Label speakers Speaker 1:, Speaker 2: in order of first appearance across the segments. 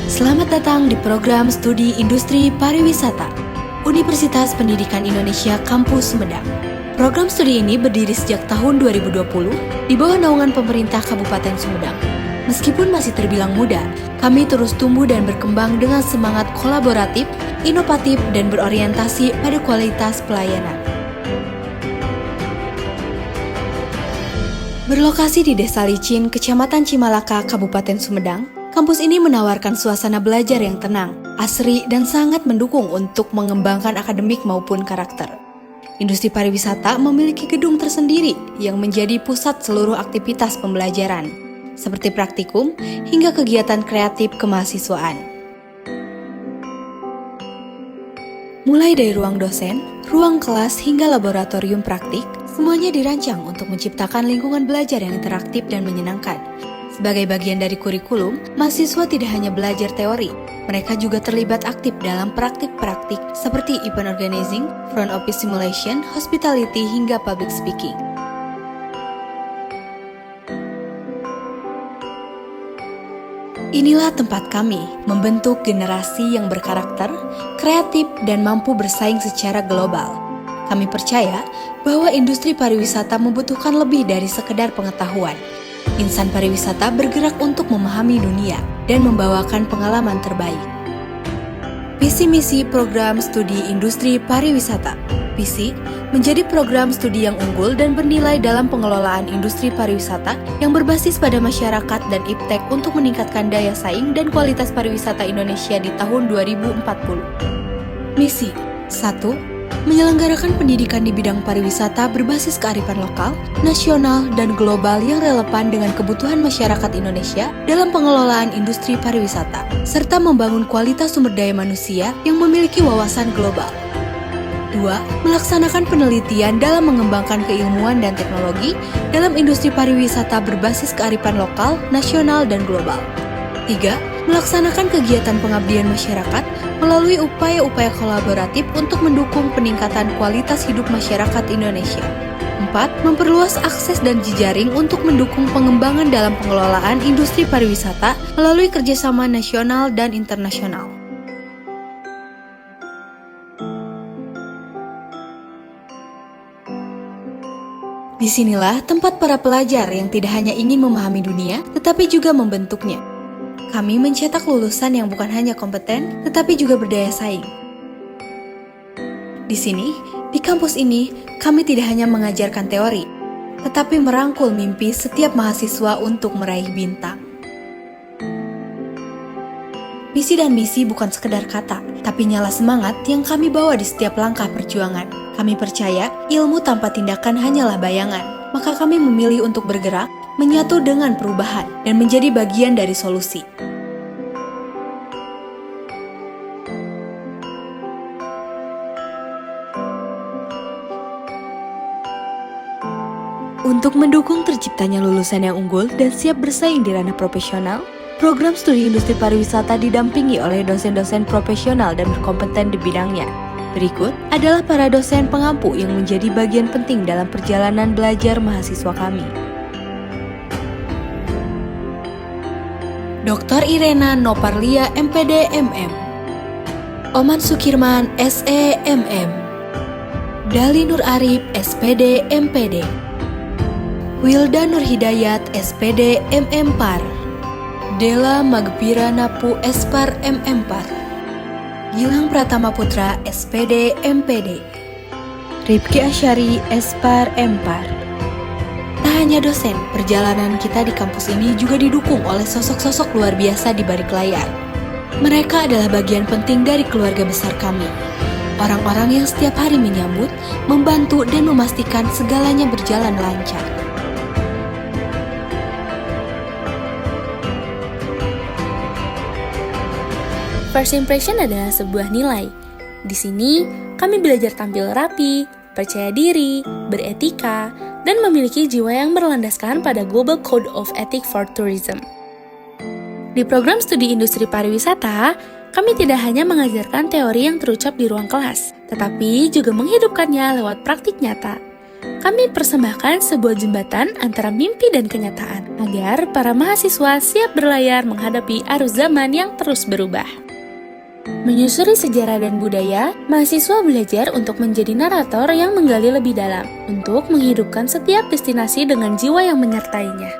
Speaker 1: Selamat datang di program studi Industri Pariwisata Universitas Pendidikan Indonesia Kampus Sumedang. Program studi ini berdiri sejak tahun 2020 di bawah naungan pemerintah Kabupaten Sumedang. Meskipun masih terbilang muda, kami terus tumbuh dan berkembang dengan semangat kolaboratif, inovatif, dan berorientasi pada kualitas pelayanan. Berlokasi di Desa Licin, Kecamatan Cimalaka, Kabupaten Sumedang, kampus ini menawarkan suasana belajar yang tenang, asri, dan sangat mendukung untuk mengembangkan akademik maupun karakter. Industri pariwisata memiliki gedung tersendiri yang menjadi pusat seluruh aktivitas pembelajaran, seperti praktikum hingga kegiatan kreatif kemahasiswaan. Mulai dari ruang dosen, ruang kelas, hingga laboratorium praktik, semuanya dirancang untuk menciptakan lingkungan belajar yang interaktif dan menyenangkan. Sebagai bagian dari kurikulum, mahasiswa tidak hanya belajar teori, mereka juga terlibat aktif dalam praktik-praktik seperti event organizing, front office simulation, hospitality, hingga public speaking. Inilah tempat kami membentuk generasi yang berkarakter, kreatif, dan mampu bersaing secara global. Kami percaya bahwa industri pariwisata membutuhkan lebih dari sekedar pengetahuan. Insan pariwisata bergerak untuk memahami dunia dan membawakan pengalaman terbaik. Visi misi program studi industri pariwisata. Visi menjadi program studi yang unggul dan bernilai dalam pengelolaan industri pariwisata yang berbasis pada masyarakat dan iptek untuk meningkatkan daya saing dan kualitas pariwisata Indonesia di tahun 2040. Misi 1. Menyelenggarakan pendidikan di bidang pariwisata berbasis kearifan lokal, nasional, dan global yang relevan dengan kebutuhan masyarakat Indonesia dalam pengelolaan industri pariwisata, serta membangun kualitas sumber daya manusia yang memiliki wawasan global. 2. Melaksanakan penelitian dalam mengembangkan keilmuan dan teknologi dalam industri pariwisata berbasis kearifan lokal, nasional, dan global. 3. Melaksanakan kegiatan pengabdian masyarakat melalui upaya-upaya kolaboratif untuk mendukung peningkatan kualitas hidup masyarakat Indonesia. 4. Memperluas akses dan jejaring untuk mendukung pengembangan dalam pengelolaan industri pariwisata melalui kerjasama nasional dan internasional. Disinilah tempat para pelajar yang tidak hanya ingin memahami dunia, tetapi juga membentuknya. Kami mencetak lulusan yang bukan hanya kompeten, tetapi juga berdaya saing. Di sini, di kampus ini, kami tidak hanya mengajarkan teori, tetapi merangkul mimpi setiap mahasiswa untuk meraih bintang. Visi dan misi bukan sekedar kata, tapi nyala semangat yang kami bawa di setiap langkah perjuangan. Kami percaya, ilmu tanpa tindakan hanyalah bayangan, maka kami memilih untuk bergerak, menyatu dengan perubahan, dan menjadi bagian dari solusi. Untuk mendukung terciptanya lulusan yang unggul dan siap bersaing di ranah profesional, program studi industri pariwisata didampingi oleh dosen-dosen profesional dan berkompeten di bidangnya. Berikut adalah para dosen pengampu yang menjadi bagian penting dalam perjalanan belajar mahasiswa kami. Dr. Irena Noparlia, MPD MM. Oman Sukirman, SEMM. Dali Nur Arif, SPD MPD. Wilda Nur Hidayat, SPD MM-Par. Dela Magpira Napu, Espar MM-Par. Gilang Pratama Putra, SPD MPD. Rifki Asyari, Espar M-Par. Tak hanya dosen, perjalanan kita di kampus ini juga didukung oleh sosok-sosok luar biasa di balik layar. Mereka adalah bagian penting dari keluarga besar kami. Orang-orang yang setiap hari menyambut, membantu, dan memastikan segalanya berjalan lancar.
Speaker 2: First impression adalah sebuah nilai. Di sini, kami belajar tampil rapi, percaya diri, beretika, dan memiliki jiwa yang berlandaskan pada Global Code of Ethics for Tourism. Di program studi industri pariwisata, kami tidak hanya mengajarkan teori yang terucap di ruang kelas, tetapi juga menghidupkannya lewat praktik nyata. kami persembahkan sebuah jembatan antara mimpi dan kenyataan agar para mahasiswa siap berlayar menghadapi arus zaman yang terus berubah. Menyusuri sejarah dan budaya, mahasiswa belajar untuk menjadi narator yang menggali lebih dalam untuk menghidupkan setiap destinasi dengan jiwa yang menyertainya.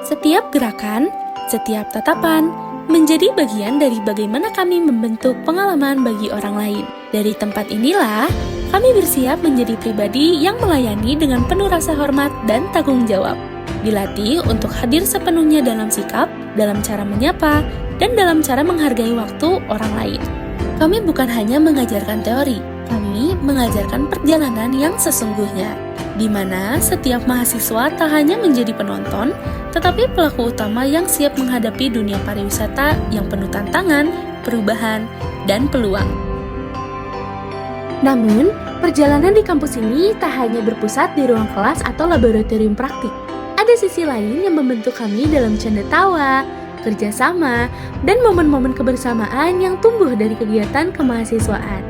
Speaker 2: Setiap gerakan, setiap tatapan, menjadi bagian dari bagaimana kami membentuk pengalaman bagi orang lain. Dari tempat inilah, kami bersiap menjadi pribadi yang melayani dengan penuh rasa hormat dan tanggung jawab. Dilatih untuk hadir sepenuhnya dalam sikap, dalam cara menyapa, dan dalam cara menghargai waktu orang lain. Kami bukan hanya mengajarkan teori, kami mengajarkan perjalanan yang sesungguhnya, di mana setiap mahasiswa tak hanya menjadi penonton, tetapi pelaku utama yang siap menghadapi dunia pariwisata yang penuh tantangan, perubahan, dan peluang. Namun, perjalanan di kampus ini tak hanya berpusat di ruang kelas atau laboratorium praktik. Ada sisi lain yang membentuk kami dalam canda tawa, kerjasama, dan momen-momen kebersamaan yang tumbuh dari kegiatan kemahasiswaan.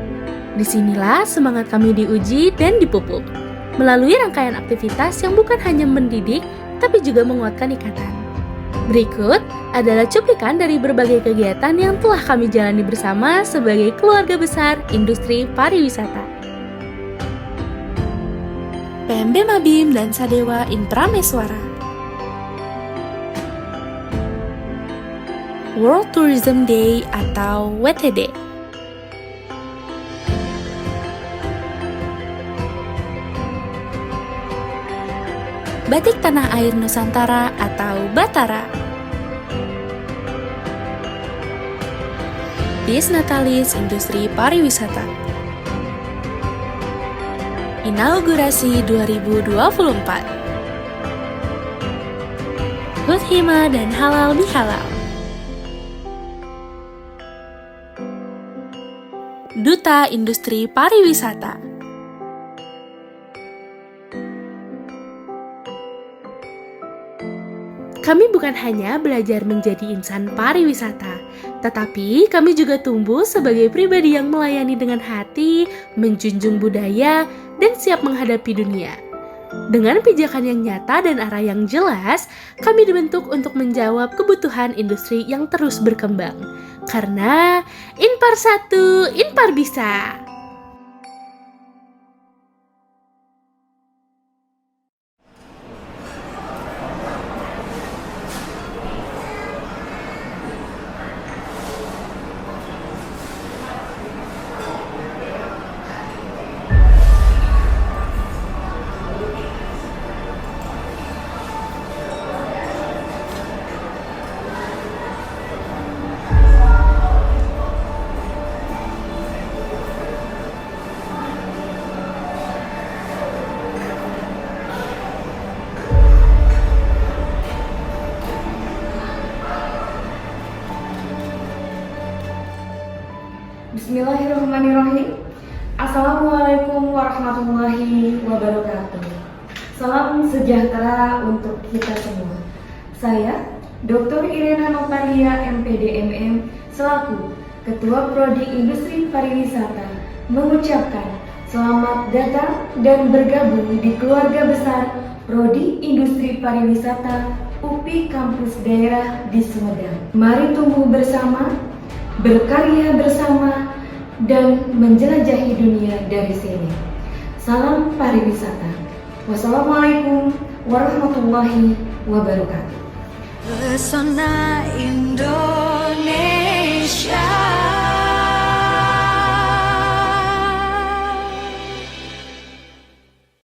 Speaker 2: Disinilah semangat kami diuji dan dipupuk, melalui rangkaian aktivitas yang bukan hanya mendidik, tapi juga menguatkan ikatan. Berikut adalah cuplikan dari berbagai kegiatan yang telah kami jalani bersama sebagai keluarga besar industri pariwisata. PMB Mabim dan Sadewa Intrameswara. World Tourism Day atau WTD. Batik Tanah Air Nusantara atau Batara. Dies Natalis Industri Pariwisata. Inaugurasi 2024. HUT Hima dan Halal Bihalal. Duta Industri Pariwisata. Kami bukan hanya belajar menjadi insan pariwisata, tetapi kami juga tumbuh sebagai pribadi yang melayani dengan hati, menjunjung budaya, dan siap menghadapi dunia. Dengan pijakan yang nyata dan arah yang jelas, kami dibentuk untuk menjawab kebutuhan industri yang terus berkembang. Karena Inpar 1, Inpar bisa!
Speaker 3: Bismillahirrahmanirrahim. Assalamualaikum warahmatullahi wabarakatuh. Salam sejahtera untuk kita semua. Saya Dr. Irena Novalia MPD/MM selaku Ketua Prodi Industri Pariwisata mengucapkan selamat datang dan bergabung di keluarga besar Prodi Industri Pariwisata UPI Kampus Daerah di Sumedang. Mari tumbuh bersama, berkarya bersama, dan menjelajahi dunia dari sini. Salam pariwisata. Wassalamualaikum warahmatullahi wabarakatuh.
Speaker 4: Pesona Indonesia.